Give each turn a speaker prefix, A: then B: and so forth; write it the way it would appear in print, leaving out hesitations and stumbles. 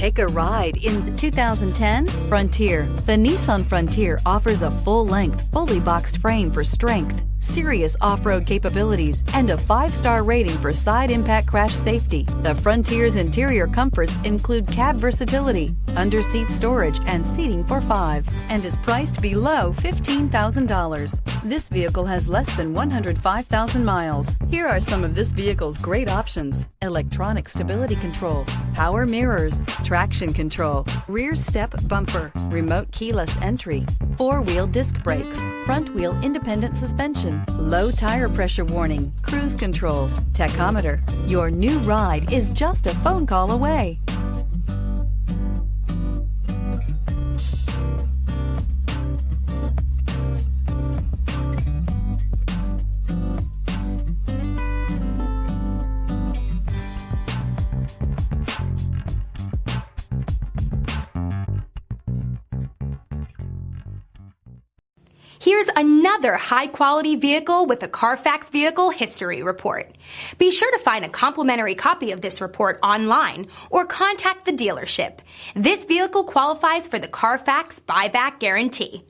A: Take a ride in the 2010 Frontier. The Nissan Frontier offers a full-length, fully boxed frame for strength, serious off-road capabilities, and a 5-star rating for side impact crash safety. The Frontier's interior comforts include cab versatility, under-seat storage, and seating for 5, and is priced below $15,000. This vehicle has less than 105,000 miles. Here are some of this vehicle's great options: electronic stability control, power mirrors, traction control, rear step bumper, remote keyless entry, 4-wheel disc brakes, front wheel independent suspension, low tire pressure warning, cruise control, tachometer. Your new ride is just a phone call away.
B: Here's another high-quality vehicle with a Carfax Vehicle History Report. Be sure to find a complimentary copy of this report online or contact the dealership. This vehicle qualifies for the Carfax Buyback Guarantee.